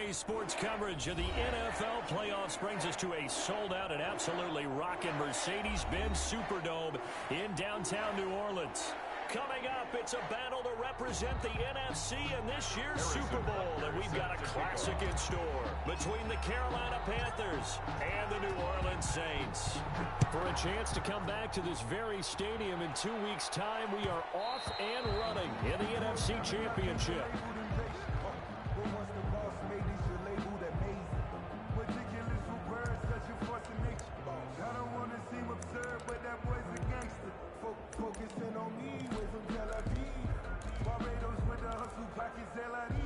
Today's sports coverage of the NFL playoffs brings us to a sold-out and absolutely rocking Mercedes-Benz Superdome in downtown New Orleans. Coming up, it's a battle to represent the NFC in this year's Super Bowl, and we've got a classic in store between the Carolina Panthers and the New Orleans Saints. For a chance to come back to this very stadium in 2 weeks' time, we are off and running in the NFC Championship. Focusing on me, way from Tel Aviv. Barbados with the hustle, pockets LIDs.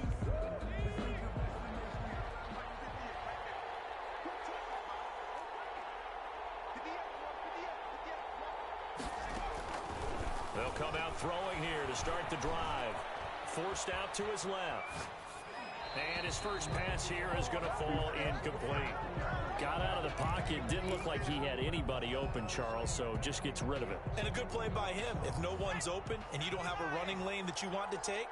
They'll come out throwing here to start the drive. Forced out to his left. And his first pass here is going to fall incomplete. Got out of the pocket. Didn't look like he had anybody open, Charles, so just gets rid of it. And a good play by him. If no one's open and you don't have a running lane that you want to take,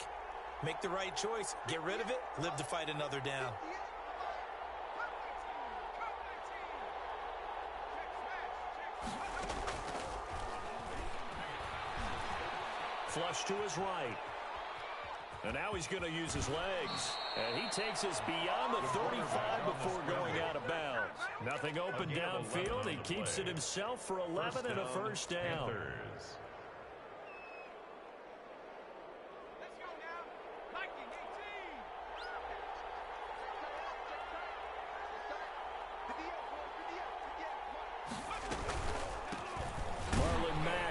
make the right choice. Get rid of it. Live to fight another down. Flush to his right. And now he's going to use his legs. And he takes us beyond the 35 before going out of bounds. Nothing open downfield. He keeps it himself for 11 and a first down.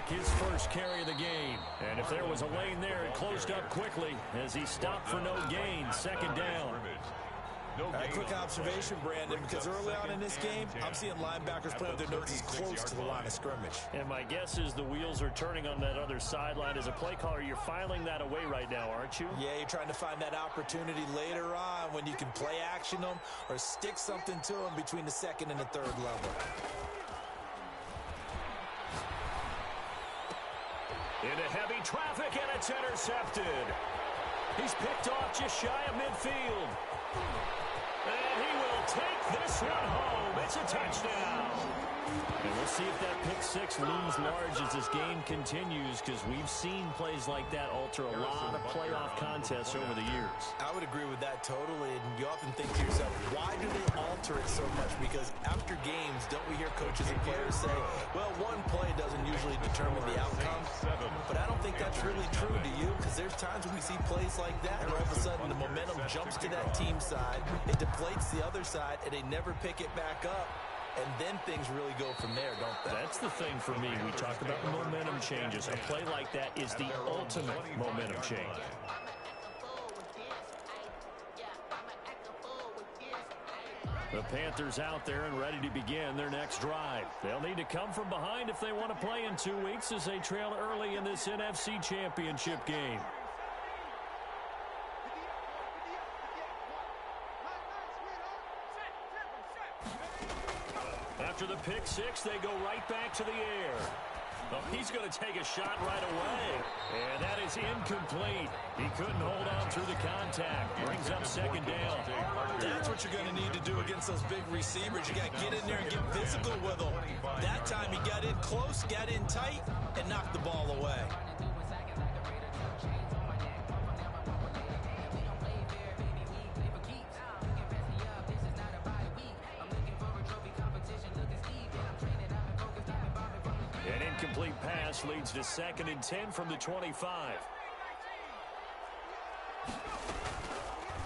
His first carry of the game. And if there was a lane there, it closed up quickly as he stopped for no gain. Second down. A quick observation, Brandon, because early on in this game, I'm seeing linebackers playing with their noses close to the line of scrimmage. And my guess is the wheels are turning on that other sideline. As a play caller, you're filing that away right now, aren't you? Yeah, you're trying to find that opportunity later on when you can play action them or stick something to them between the second and the third level. Into heavy traffic, and it's intercepted. He's picked off just shy of midfield. And he will take this one home. It's a touchdown. And we'll see if that pick six looms large as this game continues, because we've seen plays like that alter a lot of playoff contests over the years. I would agree with that totally, and you often think to yourself, why do they alter it so much? Because after games, don't we hear coaches and players say, well, one play doesn't usually determine the outcome, but I don't think that's really true, do you? Because there's times when we see plays like that, and all of a sudden the momentum jumps to that team side, it deflates the other side, and they never pick it back up. And then things really go from there, don't they? That's the thing for me. We talk about momentum changes. A play like that is the ultimate momentum change. The Panthers out there and ready to begin their next drive. They'll need to come from behind if they want to play in 2 weeks as they trail early in this NFC Championship game. After the pick six, they go right back to the air. Oh, he's going to take a shot right away. And that is incomplete. He couldn't hold on through the contact. Brings up second down. That's what you're going to need to do against those big receivers. You got to get in there and get physical with them. That time he got in close, got in tight, and knocked the ball away. An incomplete pass leads to 2nd and 10 from the 25.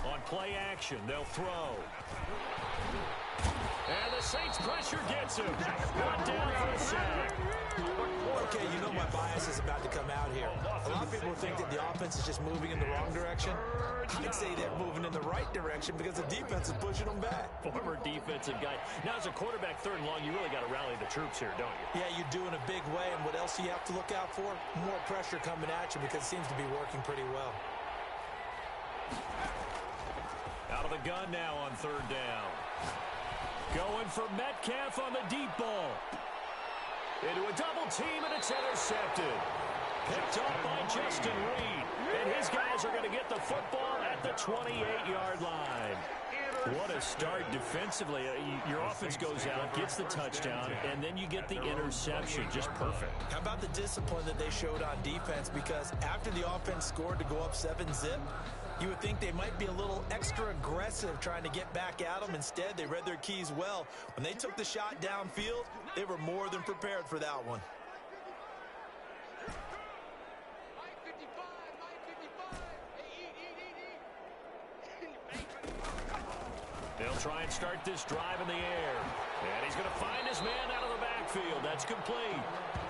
On play action, they'll throw. And the Saints pressure gets him. Brought down for a sack. Okay, you know my bias is about to come out here. A lot of people think that the offense is just moving in the wrong direction. I'd say they're moving in the right direction because the defense is pushing them back. Former defensive guy. Now, as a quarterback, 3rd and long, you really got to rally the troops here, don't you? Yeah, you do in a big way. And what else do you have to look out for? More pressure coming at you because it seems to be working pretty well. Out of the gun now on 3rd down. Going for Metcalf on the deep ball. Into a double team, and it's intercepted. Picked up by Justin Reed. And his guys are going to get the football at the 28-yard line. What a start defensively. Your offense goes out, gets the touchdown, and then you get the interception. Just perfect. How about the discipline that they showed on defense? Because after the offense scored to go up 7-zip, you would think they might be a little extra aggressive trying to get back at them. Instead, they read their keys well. When they took the shot downfield, they were more than prepared for that one. They'll try and start this drive in the air. And he's going to find his man out of the backfield. That's complete.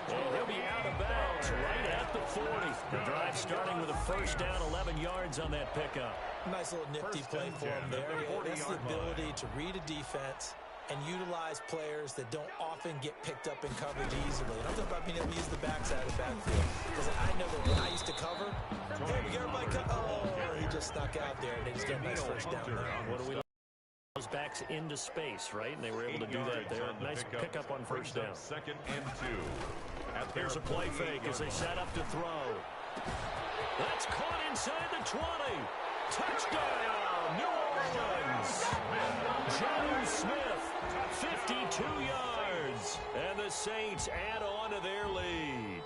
And he'll be out of bounds right at the 40. The drive starting with a first down, 11 yards on that pickup. Nice little nifty play for him there. That's the ability to read a defense and utilize players that don't often get picked up in coverage easily. And I'm talking about being able to use the backside of the backfield. Because I know that when I used to cover, hey, we got everybody cut. Oh, he just snuck out there, and they just get a nice first down there. What do we those backs into space, right? And they were able to do that there. Nice pickup on first down. Second and 2. Here's a play fake as they set up to throw. That's caught inside the 20. Touchdown, New Orleans. John Smith, 52 yards. And the Saints add on to their lead.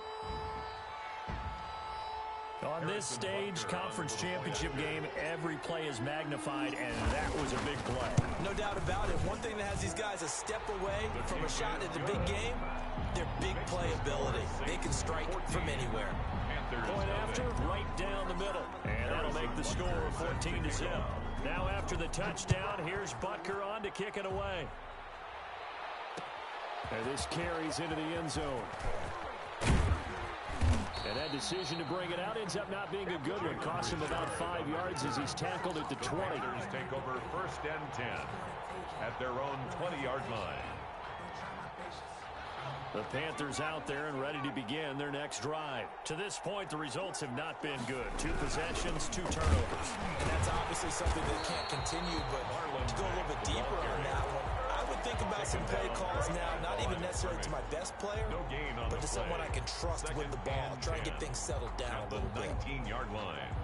On this stage, conference championship game, every play is magnified, and that was a big play. No doubt about it. One thing that has these guys a step away from a shot at the big game, their big play ability. They can strike from anywhere. Point after, right down the middle. And that'll make the score 14-0. Now after the touchdown, here's Butker on to kick it away. And this carries into the end zone. And that decision to bring it out ends up not being a good one. Costs him about 5 yards as he's tackled at the 20. Panthers take over first and 10 at their own 20-yard line. The Panthers out there and ready to begin their next drive. To this point, the results have not been good. 2 possessions, 2 turnovers. And that's obviously something that can't continue, but to go a little bit deeper on that one, I would think about some play calls now, not even necessarily to my best player, but to someone I can trust with the ball. Try and get things settled down a little bit. 19-yard line.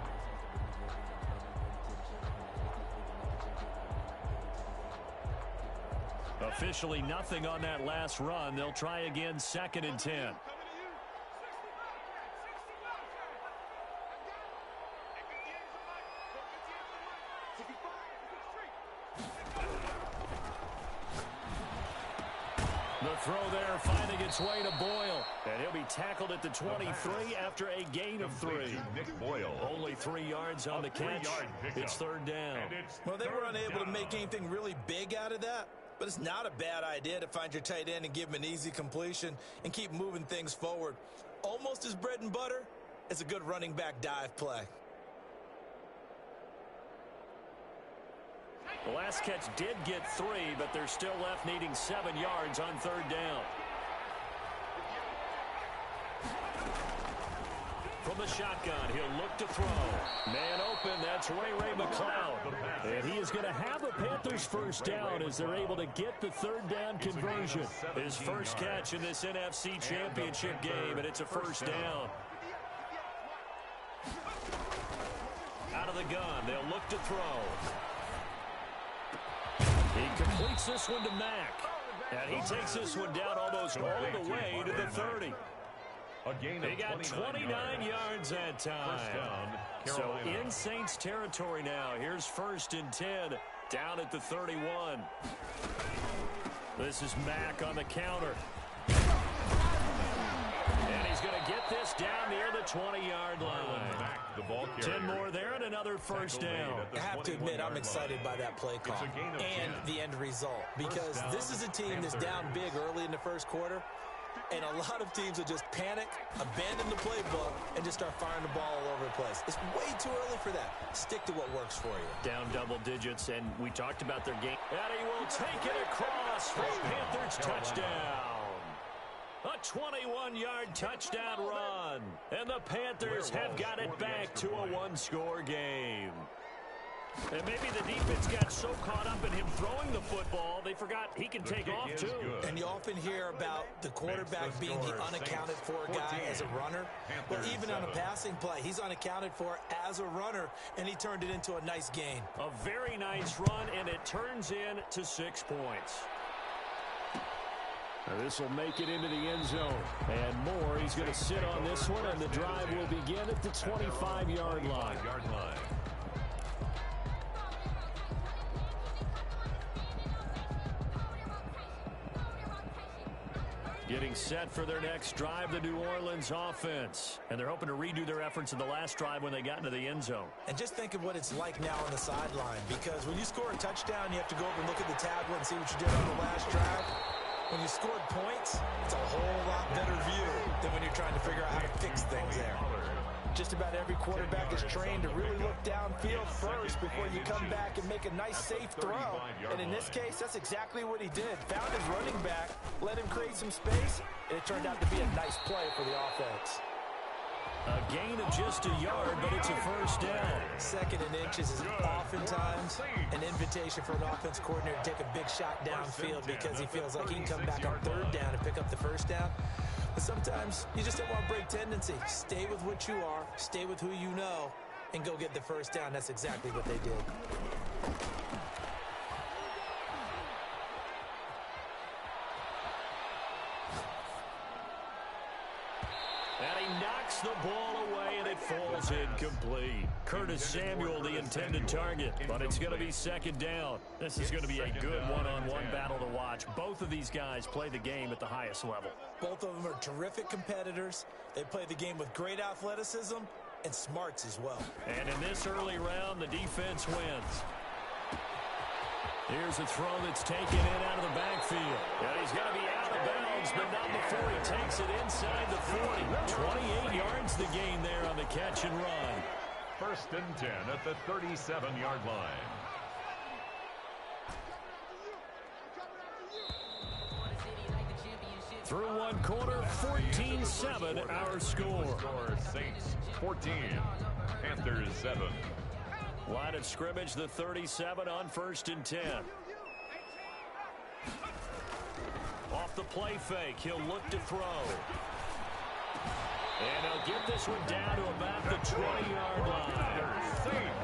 Officially nothing on that last run. They'll try again, 2nd and 10. The throw there finding its way to Boyle. And he'll be tackled at the 23 after a gain of 3. Nick Boyle. Only 3 yards on the catch. It's 3rd down. Well, they were unable to make anything really big out of that. But it's not a bad idea to find your tight end and give him an easy completion and keep moving things forward. Almost as bread and butter as a good running back dive play. The last catch did get 3, but they're still left needing 7 yards on 3rd down. From the shotgun, he'll look to throw. Man open, that's Ray McCloud. And he is going to have a Panthers first down as they're able to get the 3rd down conversion. His first catch in this NFC Championship game, and it's a first down. Out of the gun, they'll look to throw. He completes this one to Mack. And he takes this one down almost all the way to the 30. They got 29 yards that time. So in Saints territory now. Here's 1st and 10 down at the 31. This is Mack on the counter. And he's going to get this down near the 20-yard line. 10 more there and another first down. I have to admit, I'm excited by that play call and the end result. Because this is a team that's down big early in the first quarter. And a lot of teams will just panic, abandon the playbook, and just start firing the ball all over the place. It's way too early for that. Stick to what works for you. Down double digits, and we talked about their game. And he will take it across for a Panthers touchdown. A 21-yard touchdown run. And the Panthers have got it back to a 1-score game. And maybe the defense got so caught up in him throwing the football, they forgot he can take off too. And you often hear about the quarterback being the unaccounted for guy as a runner. Well, even on a passing play, he's unaccounted for as a runner, and he turned it into a nice gain. A very nice run, and it turns into 6 points. This will make it into the end zone. And more, he's going to sit on this one, and the drive will begin at the 25-yard line. Getting set for their next drive, the New Orleans offense. And they're hoping to redo their efforts in the last drive when they got into the end zone. And just think of what it's like now on the sideline, because when you score a touchdown, you have to go over and look at the tablet and see what you did on the last drive. When you scored points, it's a whole lot better view than when you're trying to figure out how to fix things there. Just about every quarterback is trained to really look downfield first before you come back and make a nice, safe throw. And in this case, that's exactly what he did. Found his running back, let him create some space, and it turned out to be a nice play for the offense. A gain of just a yard, but it's a first down. Second and inches is oftentimes an invitation for an offense coordinator to take a big shot downfield because he feels like he can come back on third down and pick up the first down. But sometimes you just don't want to break tendency. Stay with what you are, stay with who you know, and go get the first down. That's exactly what they did. And he knocks the ball away, and it falls incomplete. Curtis Samuel, the intended target, but it's going to be second down. This is going to be a good one-on-one battle to watch. Both of these guys play the game at the highest level. Both of them are terrific competitors. They play the game with great athleticism and smarts as well. And in this early round, the defense wins. Here's a throw that's taken in out of the backfield. And he's going to be out of bounds, but not before he takes it inside the 40. 28 yards the gain there on the catch and run. First and 10 at the 37-yard line. Through one quarter, 14-7 our score. Saints 14, Panthers 7. Line of scrimmage, the 37 on first and 10. Off the play fake, he'll look to throw. And he'll get this one down to about the 20-yard line.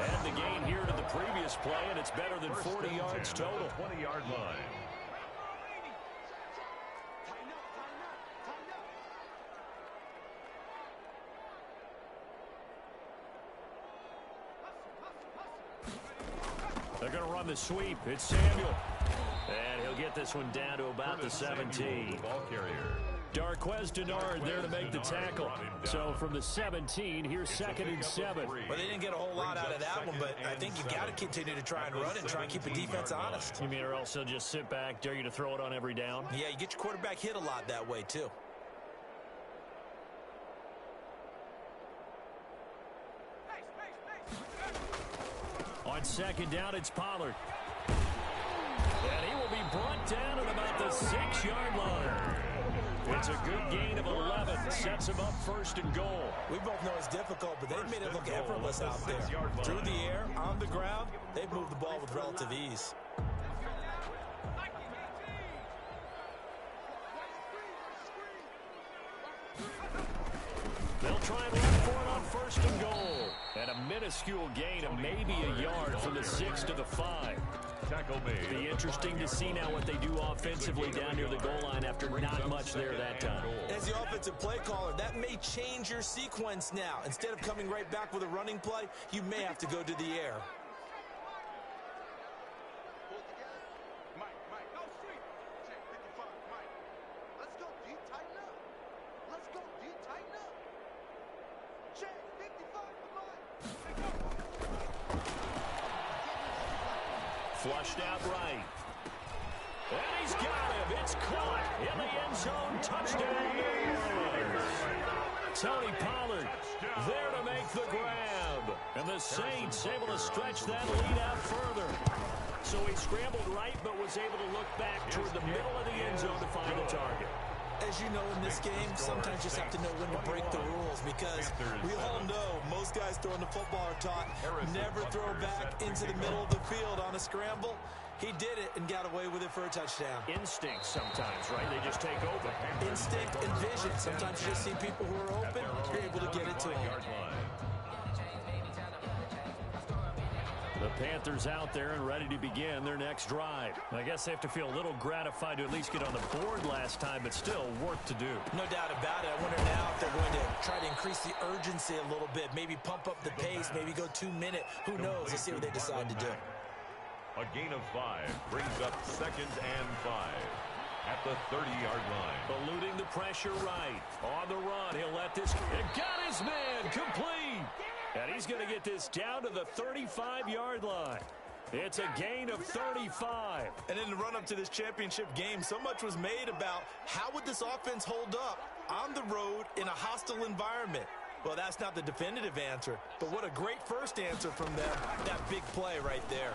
And the gain here to the previous play, and it's better than 40 yards total. 20-yard line. They're going to run the sweep. It's Samuel. And he'll get this one down to about the 17. Ball carrier. Darquez Denard there to make the tackle. So from the 17, here's second and 7. Well, they didn't get a whole lot out of that one, but I think you got to continue to try and run and try and keep the defense honest. You mean or else they'll just sit back, dare you to throw it on every down? Yeah, you get your quarterback hit a lot that way, too. On second down, it's Pollard. And he will be brought down at about the 6-yard line. It's a good gain of 11. Sets him up first and goal. We both know it's difficult, but they've made it look effortless out there. Through the air, on the ground, they've moved the ball with relative ease. They'll try and run for it on first and goal. And a minuscule gain of maybe a yard from the 6 to the 5. Tackle made. Be interesting to see now what they do offensively down near the goal line after not much there that time. As the offensive play caller, that may change your sequence now. Instead of coming right back with a running play, you may have to go to the air. Flushed out right. And he's got him. It's caught in the end zone. Touchdown. Tony Pollard there to make the grab. And the Saints able to stretch that lead out further. So he scrambled right but was able to look back toward the middle of the end zone to find the target. as you know in this game, sometimes you just have to know when to break the rules, because we all know most guys throwing the football are taught never throw back into the middle of the field on a scramble. He did it and got away with it for a touchdown. Instinct sometimes, right? They just take over. Instinct and vision. Sometimes you just see people who are open, you're able to get it to them. The Panthers out there and ready to begin their next drive. I guess they have to feel a little gratified to at least get on the board last time, but still work to do. No doubt about it. I wonder now if they're going to try to increase the urgency a little bit, maybe pump up the pace, maybe go 2-minute. Who knows? Let's see what they decide to do. A gain of 5 brings up 2nd and 5 at the 30-yard line. Eluding the pressure right. On the run, he'll let this... It got his man complete. And he's going to get this down to the 35-yard line. It's a gain of 35. And in the run-up to this championship game, so much was made about how would this offense hold up on the road in a hostile environment. Well, that's not the definitive answer, but what a great first answer from them. That big play right there.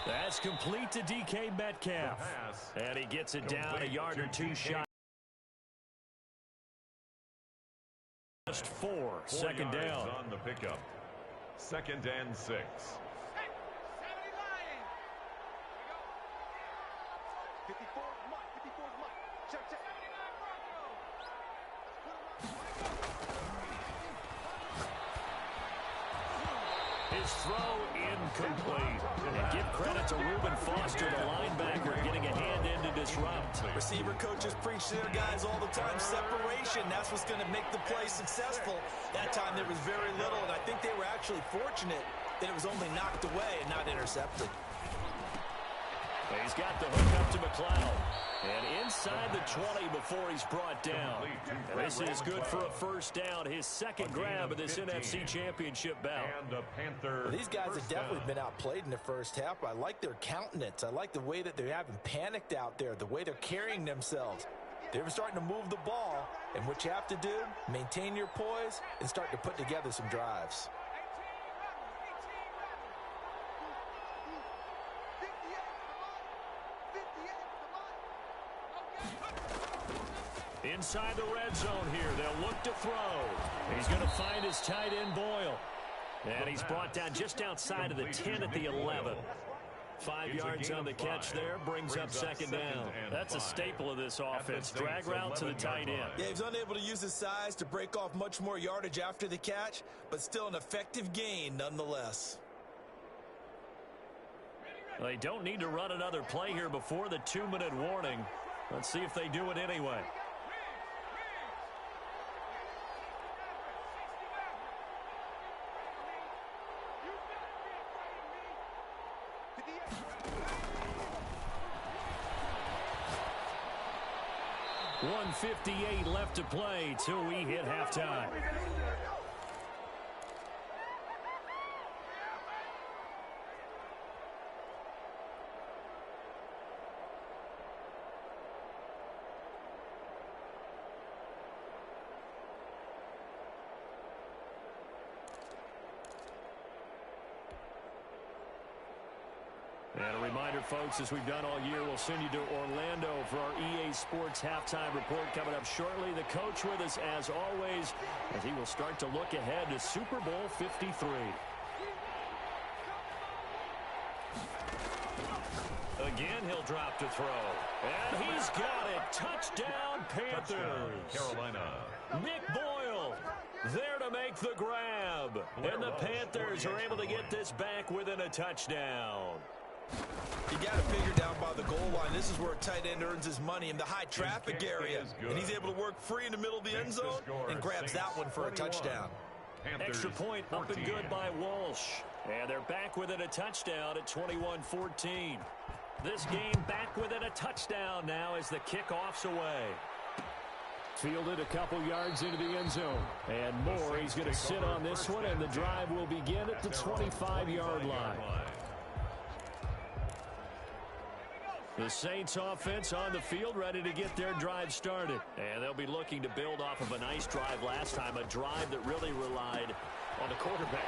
That's complete to DK Metcalf. And he gets it down a yard or two shy. Just 4, 2nd down. On the pickup. 2nd and 6. His throw incomplete. And give credit to Reuben Foster, the linebacker, getting a hand in to disrupt. Receiver coaches preach to their guys all the time. Separation, that's what's going to make the play successful. That time there was very little, and I think they were actually fortunate that it was only knocked away and not intercepted. He's got the hook up to McLeod. And inside the 20 before he's brought down. And this is good for a first down. His second grab of this NFC Championship bout. Well, these guys have definitely been outplayed in the first half. I like their countenance. I like the way that they haven't panicked out there, the way they're carrying themselves. They're starting to move the ball. And what you have to do, maintain your poise and start to put together some drives. Inside the red zone here, they'll look to throw. He's going to find his tight end, Boyle. And he's brought down just outside of the 10 at the 11. 5 yards on the catch there, brings up 2nd down. That's a staple of this offense. Drag route to the tight end. Yeah, he's unable to use his size to break off much more yardage after the catch, but still an effective gain nonetheless. They don't need to run another play here before the 2-minute warning. Let's see if they do it anyway. .158 left to play till we hit halftime. And a reminder, folks, as we've done all year, we'll send you to Orlando for our EA Sports halftime report coming up shortly. The coach with us, as always, as he will start to look ahead to Super Bowl 53. Again, he'll drop to throw. And he's got it. Touchdown, Panthers. Carolina. Nick Boyle there to make the grab. And the Panthers are able to get this back within a touchdown. You got to figure down by the goal line. This is where a tight end earns his money in the high traffic area. And he's able to work free in the middle of the end zone and grabs that one for a touchdown. Extra point up and good by Walsh. And they're back within a touchdown at 21-14. This game back within a touchdown now as the kickoff's away. Fielded a couple yards into the end zone. And more, he's going to sit on this one, and the drive will begin at the 25-yard line. The Saints offense on the field ready to get their drive started. And they'll be looking to build off of a nice drive last time, a drive that really relied on the quarterback.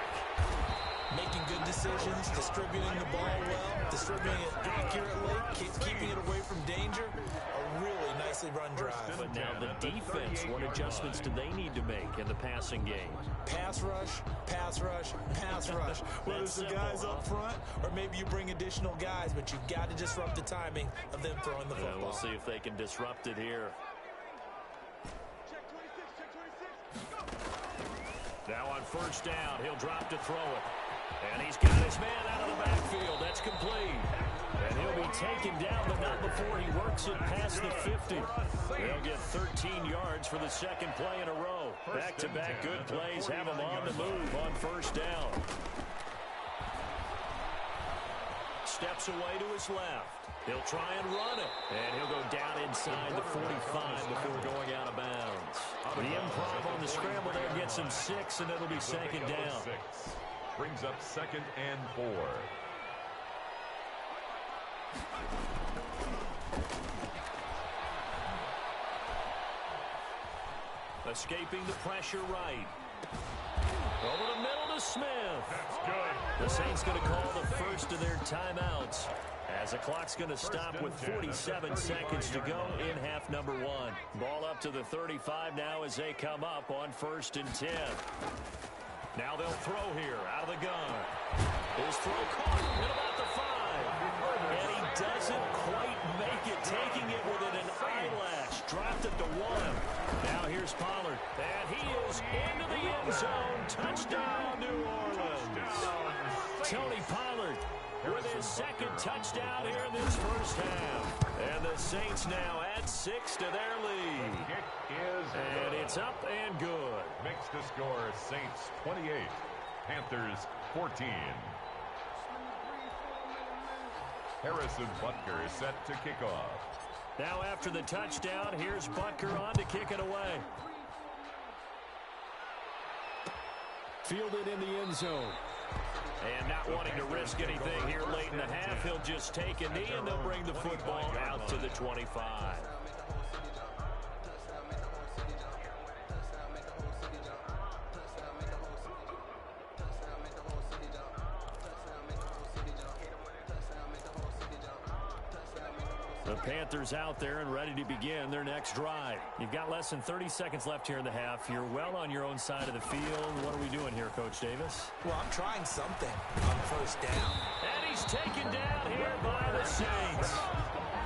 making good decisions, distributing the ball well, distributing it accurately, keeping it away from danger. A really nicely run drive. But now the defense, what adjustments do they need to make in the passing game? Pass rush, pass rush, pass rush. Whether it's the guys up front or maybe you bring additional guys, but you've got to disrupt the timing of them throwing the football. We'll see if they can disrupt it here. Now on first down, he'll drop to throw it. And he's got his man out of the backfield. That's complete. And he'll be taken down, but not before he works it past the 50. They'll get 13 yards for the second play in a row. Back-to-back good plays have him on the move on first down. Steps away to his left. He'll try and run it. And he'll go down inside the 45 before going out of bounds. The improv on the scramble there gets him 6, and it'll be second down. Brings up 2nd and 4. Escaping the pressure right. Over the middle to Smith. That's good. The Saints going to call the first of their timeouts, as the clock's going to stop with 47 seconds to go in half number 1. Ball up to the 35 now as they come up on 1st and 10. Now they'll throw here out of the gun. His throw caught at about the 5. And he doesn't quite make it, taking it within an eyelash. Dropped it to 1. Now here's Pollard. And he is into the end zone. Touchdown, New Orleans. Tony Pollard with his second touchdown here in this first half. And the Saints now add 6 to their lead. Kick is and it's up and good. Makes the score Saints 28, Panthers 14. Harrison Butker is set to kick off. Now after the touchdown, here's Butker on to kick it away. Fielded in the end zone. And not wanting to risk anything here late in the half, he'll just take a knee and they'll bring the football out to the 25. The Panthers out there and ready to begin their next drive. You've got less than 30 seconds left here in the half. You're well on your own side of the field. What are we doing here, Coach Davis? Well, I'm trying something on first down. And he's taken down here by the Saints.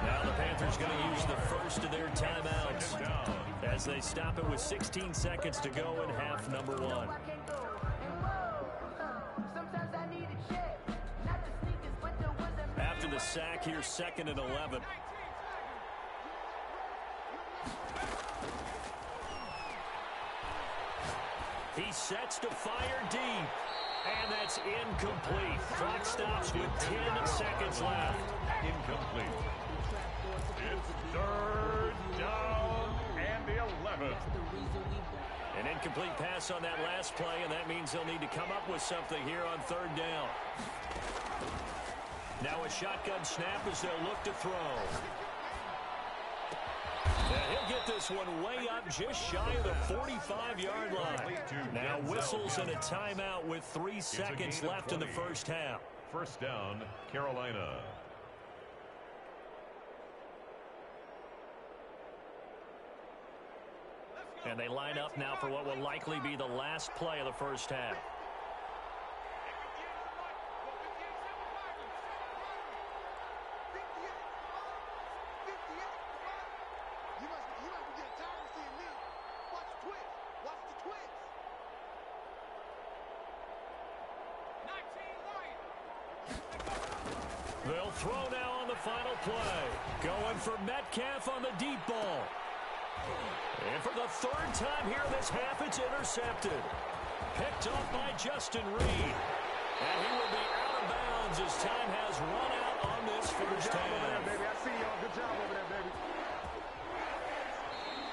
Now the Panthers going to use the first of their timeouts as they stop it with 16 seconds to go in half number 1. After the sack, here's 2nd and 11. He sets to fire deep. And that's incomplete. Clock stops with 10 seconds left. Incomplete. It's 3rd down and 11. An incomplete pass on that last play, and that means they'll need to come up with something here on 3rd down. Now a shotgun snap as they'll look to throw. And he'll get this one way up just shy of the 45-yard line. Now whistles and a timeout with 3 seconds left in the first half. First down, Carolina. And they line up now for what will likely be the last play of the first half. They'll throw now on the final play. Going for Metcalf on the deep ball. And for the 3rd time here this half, it's intercepted. Picked off by Justin Reed. And he will be out of bounds as time has run out on this first half. Baby, I see y'all. Good job over there, baby.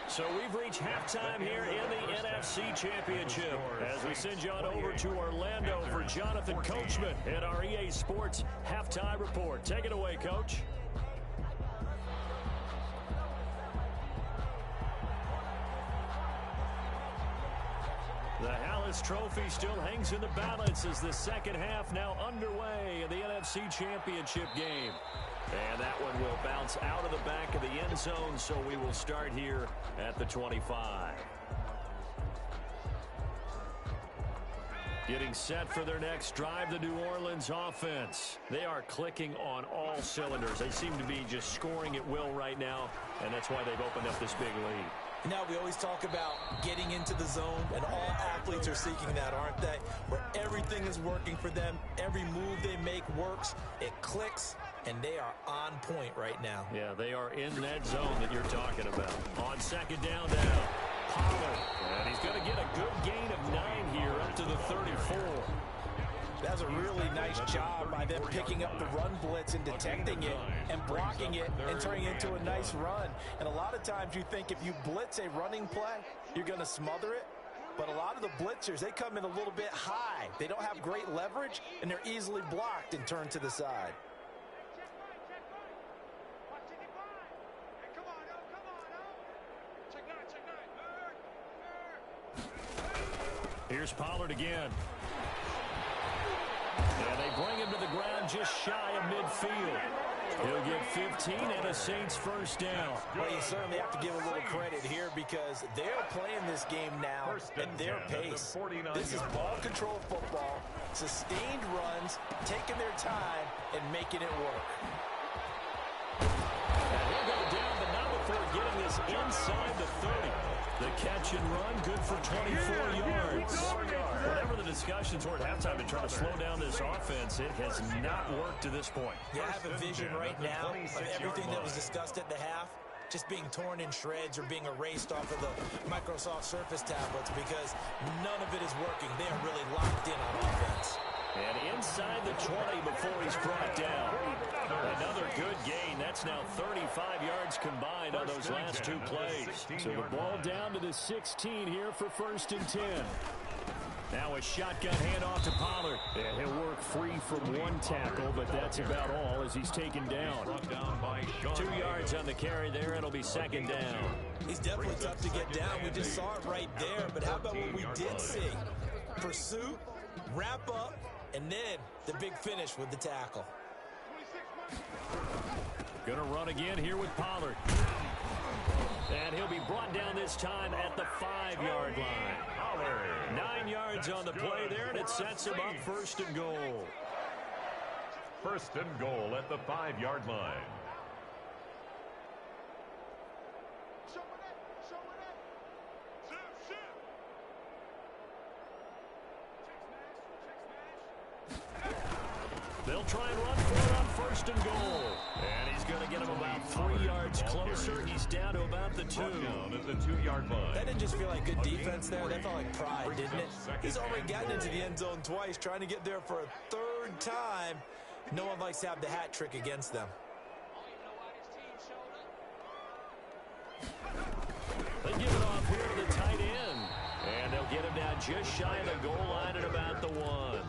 So we've reached halftime here in the NFC Championship as we send you on over to Orlando for Jonathan Coachman at our EA Sports Halftime Report. Take it away, Coach. The Well, this trophy still hangs in the balance as the second half now underway in the NFC Championship game. And that one will bounce out of the back of the end zone, so we will start here at the 25. Getting set for their next drive, the New Orleans offense. They are clicking on all cylinders. They seem to be just scoring at will right now, and that's why they've opened up this big lead. Now, we always talk about getting into the zone, and all athletes are seeking that, aren't they? Where everything is working for them, every move they make works, it clicks, and they are on point right now. Yeah, they are in that zone that you're talking about. On second down now, Pollard, and he's going to get a good gain of 9 here up to the 34. That's a really nice job by them picking up the run blitz and detecting it and blocking it and turning it into a nice run. And a lot of times you think if you blitz a running play, you're going to smother it. But a lot of the blitzers, they come in a little bit high. They don't have great leverage, and they're easily blocked and turned to the side. Here's Pollard again. And they bring him to the ground just shy of midfield. He'll get 15 and a Saints first down. Well, you certainly have to give a little credit here because they're playing this game now at their pace. This is ball control football, sustained runs, taking their time, and making it work. And he'll go down, but not before getting this inside the 30. The catch and run, good for 24 yards. Whatever the discussions were at halftime to try to slow down this offense, it has not worked to this point. Yeah, I have a vision right now of everything that was discussed at the half just being torn in shreds or being erased off of the Microsoft Surface tablets because none of it is working. They are really locked in on offense. And inside the 20 before he's brought down. Another good gain. That's now 35 yards combined on those last 2 plays. So the ball down to the 16 here for 1st and 10. Now a shotgun handoff to Pollard. And he'll work free from 1 tackle, but that's about all as he's taken down. 2 yards on the carry there. It'll be 2nd down. He's definitely tough to get down. We just saw it right there. But how about what we did see? Pursuit, wrap up, and then the big finish with the tackle. Going to run again here with Pollard. And he'll be brought down this time at the 5-yard line. 9 yards on the play there, and it sets him up 1st and goal. 1st and goal at the 5-yard line. They'll try and run for it on 1st and goal. And he's going to get him about 3 yards closer. He's down to about the 2. Down at the 2-yard line. That didn't just feel like good defense there. That felt like pride, didn't it? He's already gotten into the end zone twice, trying to get there for a 3rd time. No one likes to have the hat trick against them. They give it off here to the tight end. And they'll get him down just shy of the goal line at about the 1.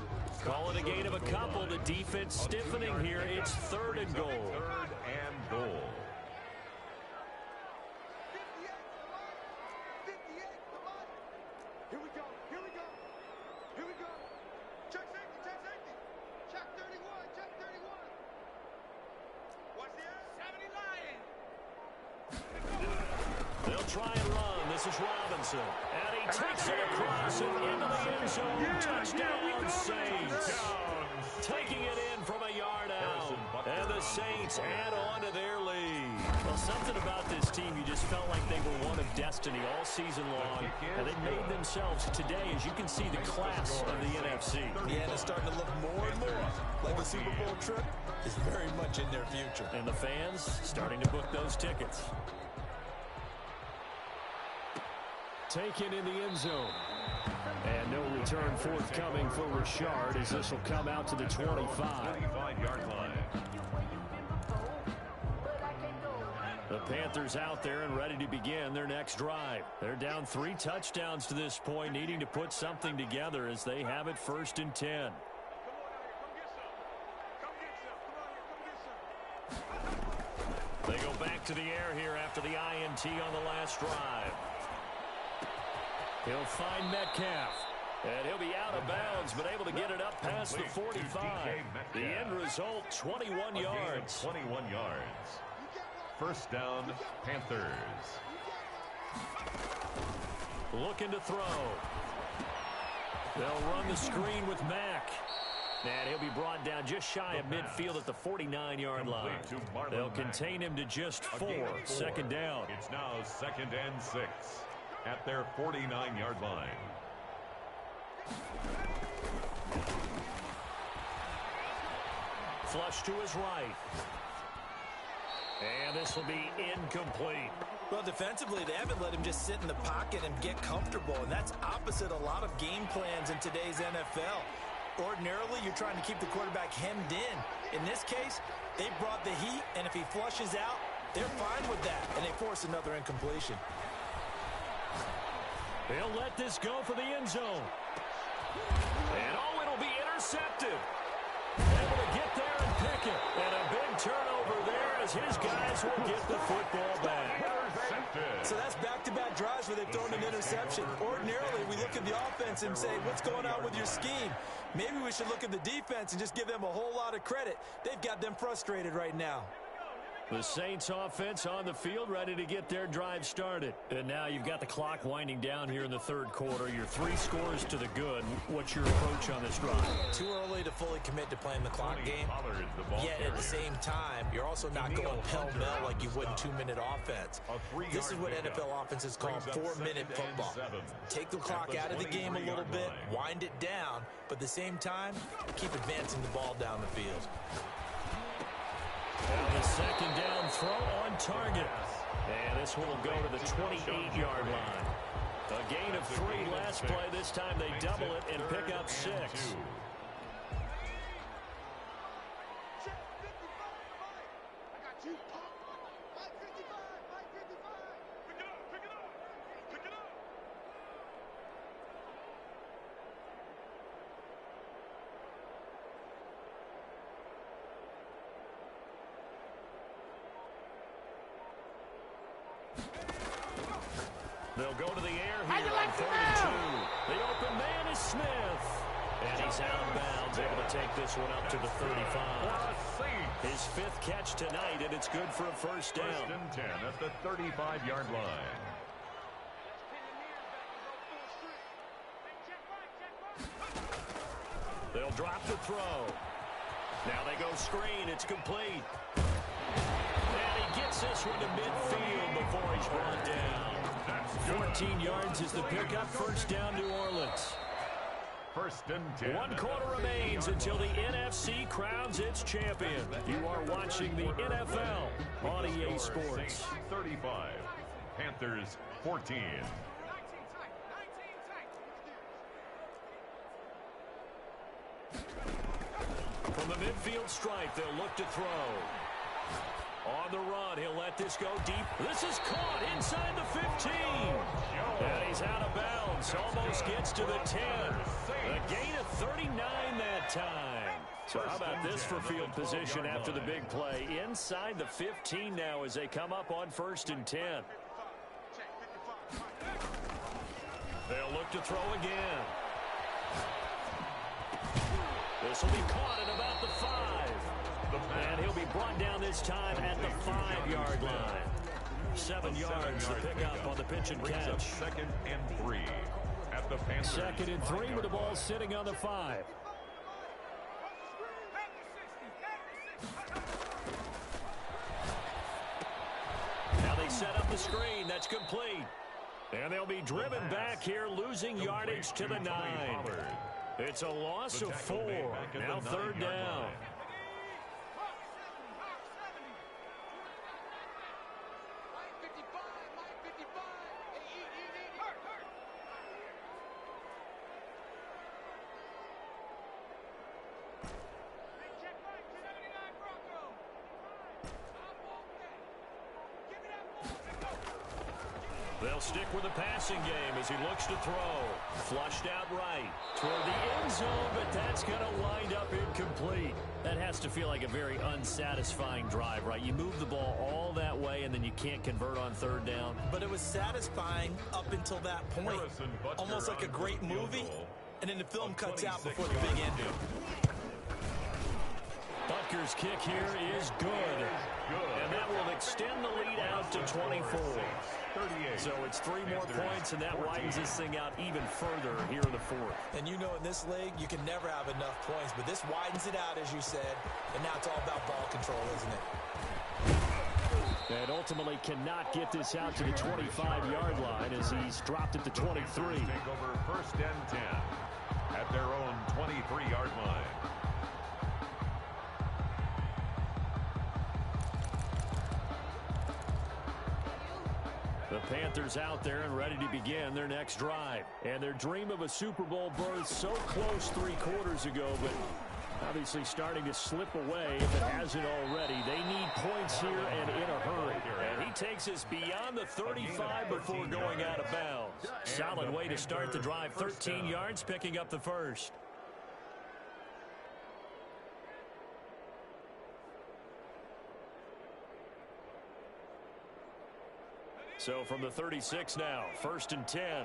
Call it a gain of a couple. The defense stiffening here. It's 3rd and goal. 3rd and goal. Here we go. Here we go. Here we go. Check safety. Check safety. Check 31. Check 31. What's the 70 Lion? They'll try and run. This is Robinson. And he takes it across and into the end zone. Touchdown, Saints. Taking it in from a yard out. And the Saints add on to their lead. Well, something about this team, you just felt like they were one of destiny all season long. And they made themselves today, as you can see, the class of the NFC. Yeah, and it's starting to look more and more like the Super Bowl trip is very much in their future. And the fans starting to book those tickets. Taken in the end zone. And no return forthcoming for Richard as this will come out to the 25. 25-yard line. The Panthers out there and ready to begin their next drive. They're down 3 touchdowns to this point, needing to put something together as they have it 1st and 10. They go back to the air here after the INT on the last drive. He'll find Metcalf. And he'll be out of bounds, but able to get it up past the 45. The end result, 21 yards. 21 yards. First down, Panthers. Looking to throw. They'll run the screen with Mack. And he'll be brought down just shy of midfield at the 49-yard line. They'll contain him to just 4. Second down. It's now 2nd and 6 at their 49-yard line. Flush to his right. And this will be incomplete. Well, defensively, they haven't let him just sit in the pocket and get comfortable, and that's opposite a lot of game plans in today's NFL. Ordinarily, you're trying to keep the quarterback hemmed in. In this case, they brought the heat, and if he flushes out, they're fine with that, and they force another incompletion. They'll let this go for the end zone. And, oh, it'll be intercepted. Able to get there and pick it. And a big turnover there as his guys will get the football back. So that's back-to-back drives where they've thrown an interception. Ordinarily, we look at the offense and say, what's going on with your scheme? Maybe we should look at the defense and just give them a whole lot of credit. They've got them frustrated right now. The Saints offense on the field ready to get their drive started. And now you've got the clock winding down here in the third quarter. Your 3 scores to the good. What's your approach on this drive? Too early to fully commit to playing the clock game. Yet at the same time, you're also not going pell-mell like you would in 2-minute offense. This is what NFL offenses call 4-minute football. Take the clock out of the game a little bit, wind it down, but at the same time, keep advancing the ball down the field. And the second down throw on target. And this one will go to the 28-yard line. A gain of 3 last play. This time they double it and pick up 6. They'll go to the air here on 3rd and 2. The open man is Smith. And he's out of bounds, able to take this one up to the 35. His 5th catch tonight, and it's good for a first down. 1st and 10 at the 35-yard line. They'll drop the throw. Now they go screen. It's complete. And he gets this one to midfield before he's brought down. 14 yards is the pickup. First down, New Orleans. 1st and 10. 1 quarter remains until the NFC crowns its champion. You are watching the NFL on EA Sports. 35. Panthers 14. From the midfield stripe, they'll look to throw. On the run, he'll let this go deep. This is caught inside the 15. And he's out of bounds. Almost gets to the 10. A gain of 39 that time. So how about this for field position after the big play? Inside the 15 now as they come up on 1st and 10. They'll look to throw again. This will be caught at about the 5. And he'll be brought down this time at the 5-yard line. 7 yards to pick up on the pitch and catch. 2nd and 3 at the Panthers. 2nd and 3 with the ball sitting on the 5. Now they set up the screen. That's complete. And they'll be driven back here, losing yardage to the 9. It's a loss of 4. Now 3rd down. They'll stick with the passing game as he looks to throw. Flushed out right toward the end zone, but that's going to wind up incomplete. That has to feel like a very unsatisfying drive, right? You move the ball all that way, and then you can't convert on 3rd down. But it was satisfying up until that point. Almost like a great movie. And then the film cuts out before the big end. Butker's kick here is good. And that will extend the lead out to 24. So it's 3 more points, and that widens this thing out even further here in the fourth. And you know, in this league, you can never have enough points, but this widens it out, as you said, and now it's all about ball control, isn't it? And ultimately cannot get this out to the 25-yard line as he's dropped at the 23. Take over first and 10 at their own 23-yard line. The Panthers out there and ready to begin their next drive. And their dream of a Super Bowl berth so close 3 quarters ago, but obviously starting to slip away if it hasn't already. They need points here and in a hurry. And he takes us beyond the 35 before going out of bounds. Solid way to start the drive. 13 yards, picking up the first. So from the 36 now, first and 10.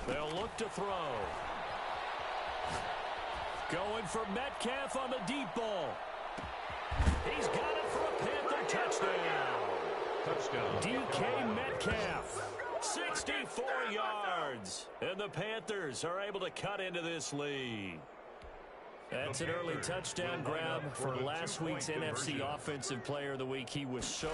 They'll look to throw. Going for Metcalf on the deep ball. He's got it for a Panther touchdown. DK Metcalf. 64 yards. And the Panthers are able to cut into this lead. That's an early touchdown grab for last week's NFC Offensive Player of the Week. He was so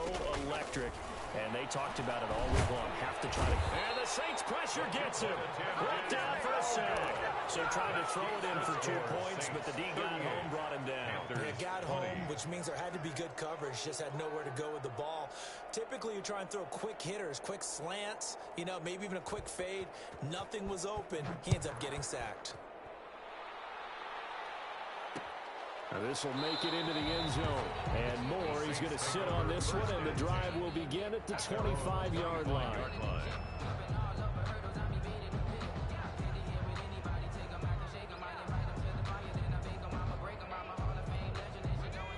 electric, and they talked about it all week long. Have to try to... And the Saints pressure gets him. Brought down for a sack. So trying to throw it in for 2 points, but the D got home, brought him down. It got home, which means there had to be good coverage. Just had nowhere to go with the ball. Typically, you try and throw quick hitters, quick slants, you know, maybe even a quick fade. Nothing was open. He ends up getting sacked. Now this will make it into the end zone. And more, he's going to sit on this one, and the drive will begin at the 25-yard line.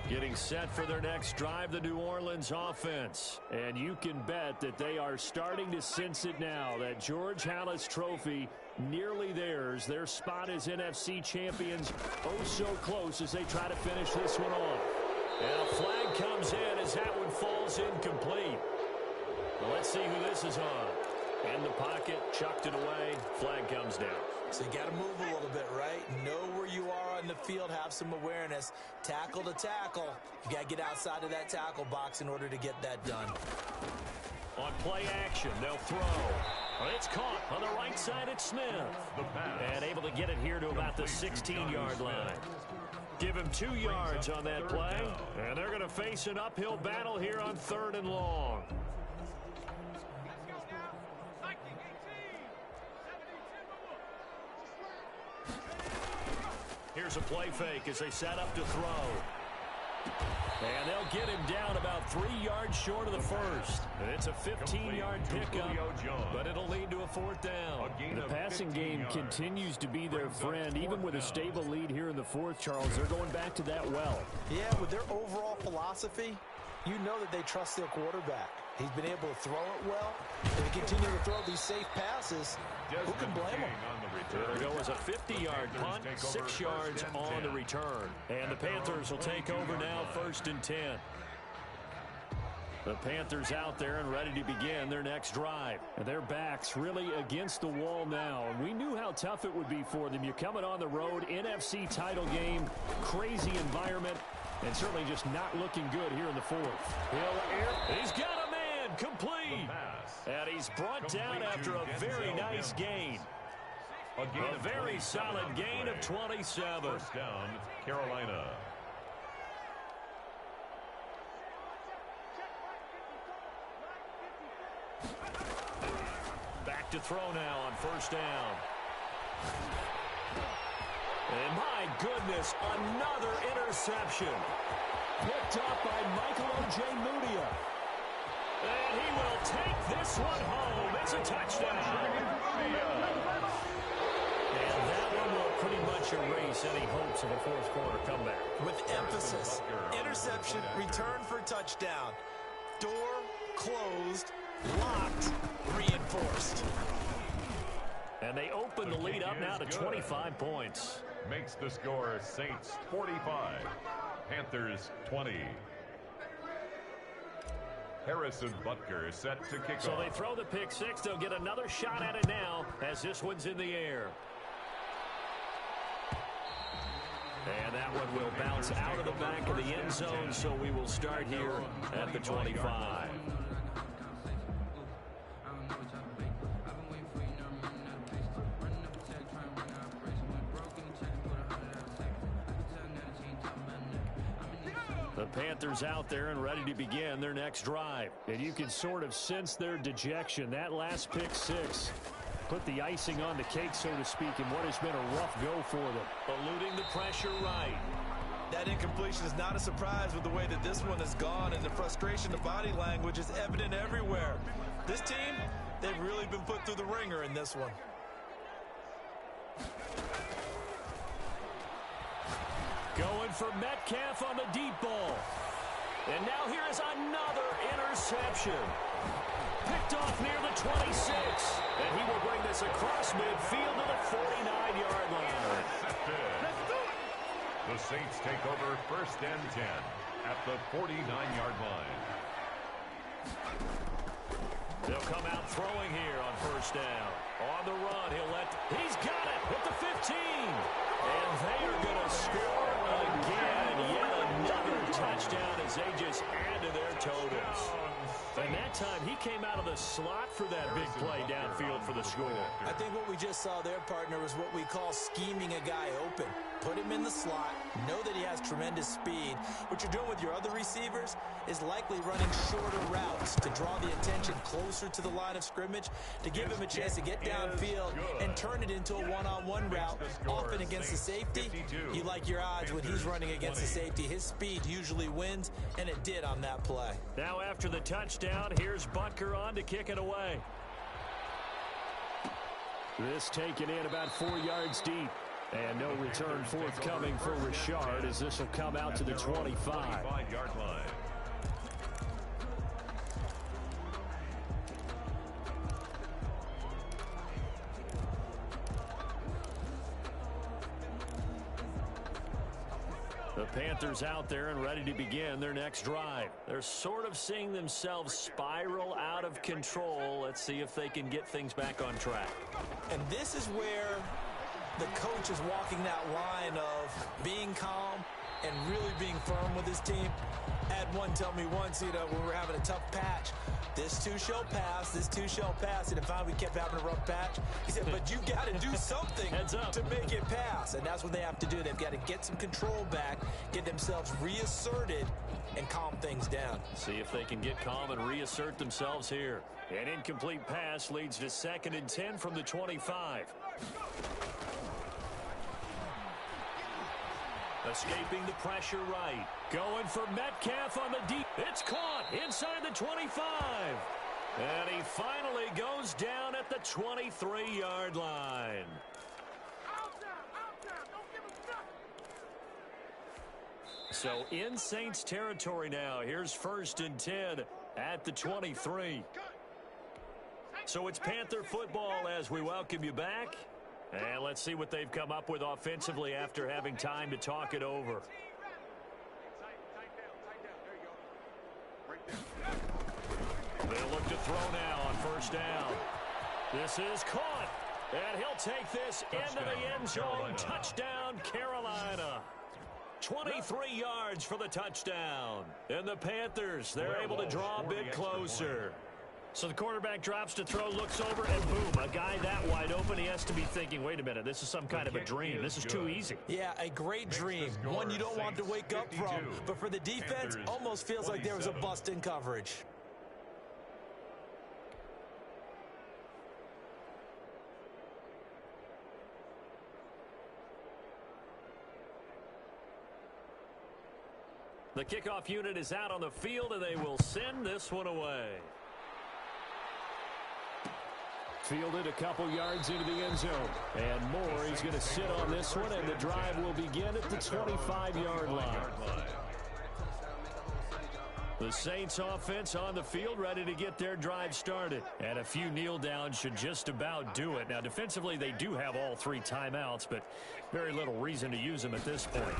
Getting set for their next drive, the New Orleans offense. And you can bet that they are starting to sense it now. That George Halas trophy nearly theirs. Their spot as NFC champions oh so close as they try to finish this one off. And a flag comes in as that one falls incomplete. Well, let's see who this is on. In the pocket, chucked it away, flag comes down. So you got to move a little bit, right? Know where you are on the field, have some awareness. Tackle to tackle. You got to get outside of that tackle box in order to get that done. On play action, they'll throw. It's caught on the right side at Smith. And able to get it here to about the 16-yard line. Give him 2 yards on that play. And they're going to face an uphill battle here on 3rd and long. Here's a play fake as they set up to throw. And they'll get him down about 3 yards short of the first. And it's a 15-yard pickup, but it'll lead to a 4th down. The passing game continues to be their friend. Even with a stable lead here in the 4th, Charles, they're going back to that well. Yeah, with their overall philosophy, you know that they trust their quarterback. He's been able to throw it well. If they continue to throw these safe passes, who can blame them? There goes a 50-yard punt, 6 yards on the return. And the Panthers will take over now, 1st and 10. The Panthers out there and ready to begin their next drive. And their backs really against the wall now. And we knew how tough it would be for them. You're coming on the road, NFC title game, crazy environment, and certainly just not looking good here in the 4th. He's got a man, complete. And he's brought down after a very nice gain. A very solid gain of 27. First down, Carolina. Back to throw now on 1st down. And my goodness, another interception. Picked up by Michael Ojemudia. And he will take this one home. It's a touchdown. And that one will pretty much much erase any hopes of a fourth quarter comeback. With emphasis, interception, return for touchdown. Door closed, locked, reinforced. And they open the lead up now to 25 points. Makes the score Saints 45, Panthers 20. Harrison Butker set to kick off. So they throw the pick six. They'll get another shot at it now as this one's in the air. And that one will bounce out of the back of the end zone, so we will start here at the 25. The Panthers out there and ready to begin their next drive. And you can sort of sense their dejection. That last pick six put the icing on the cake, so to speak, in what has been a rough go for them. Eluding the pressure right. That incompletion is not a surprise with the way that this one has gone, and the frustration, the body language is evident everywhere. This team, they've really been put through the ringer in this one. Going for Metcalf on the deep ball. And now here is another interception. Picked off near the 26. And he will bring this across midfield to the 49-yard line. The Saints take over first and 10 at the 49-yard line. They'll come out throwing here on first down. On the run, he's got it at the 15. And they are going to score again. Yet another touchdown as they just add to their totals. And that time, he came out of the slot for that big play downfield for the score. I think what we just saw there, partner, was what we call scheming a guy open. Put him in the slot, know that he has tremendous speed. What you're doing with your other receivers is likely running shorter routes to draw the attention closer to the line of scrimmage, to give him a chance to get downfield and turn it into a one-on-one route. Often against the safety, you like your odds when he's running against the safety. His speed usually wins, and it did on that play. Now after the touchdown, here's Butker on to kick it away. This taken in about 4 yards deep. And no return forthcoming for Richard as this will come out to the 25-yard line. The Panthers out there and ready to begin their next drive. They're sort of seeing themselves spiral out of control. Let's see if they can get things back on track. And this is where the coach is walking that line of being calm and really being firm with his team. I had one tell me once, when we were having a tough patch, this too shall pass, this too shall pass. And finally we kept having a rough patch. He said, but you got to do something to make it pass. And that's what they have to do. They've got to get some control back, get themselves reasserted, and calm things down. See if they can get calm and reassert themselves here. An incomplete pass leads to 2nd and 10 from the 25. Escaping the pressure right. Going for Metcalf on the deep. It's caught inside the 25. And he finally goes down at the 23-yard line. So in Saints territory now. Here's 1st and 10 at the 23. So it's Panther football as we welcome you back. And let's see what they've come up with offensively after having time to talk it over. They'll look to throw now on first down. This is caught. And he'll take this into the end zone. Touchdown, Carolina. 23 yards for the touchdown. And the Panthers, they're able to draw a bit closer. So the quarterback drops to throw, looks over, and boom, a guy that wide open, he has to be thinking, wait a minute, this is some kind of a dream. This is too easy. Yeah, a great dream. One you don't want to wake up from. But for the defense, almost feels like there was a bust in coverage. The kickoff unit is out on the field, and they will send this one away. Fielded a couple yards into the end zone. And Moore, he's going to sit on this one, and the drive will begin at the 25-yard line. The Saints offense on the field, ready to get their drive started. And a few kneel downs should just about do it. Now, defensively, they do have all 3 timeouts, but very little reason to use them at this point.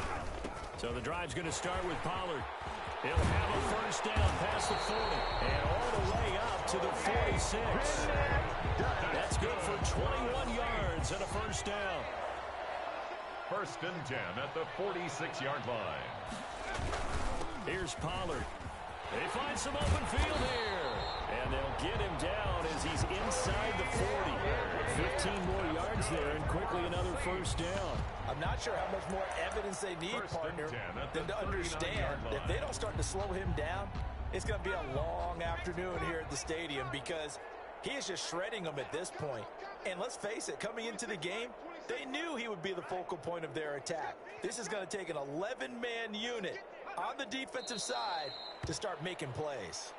So the drive's going to start with Pollard. He'll have a first down past the 40 and all the way up to the 46. That's good for 21 yards and a first down. 1st and 10 at the 46-yard line. Here's Pollard. They find some open field here. And they'll get him down as he's inside the 40. 15 more yards there and quickly another first down. I'm not sure how much more evidence they need, partner, than to understand that if they don't start to slow him down, it's going to be a long afternoon here at the stadium because he is just shredding them at this point. And let's face it, coming into the game, they knew he would be the focal point of their attack. This is going to take an 11-man unit on the defensive side to start making plays.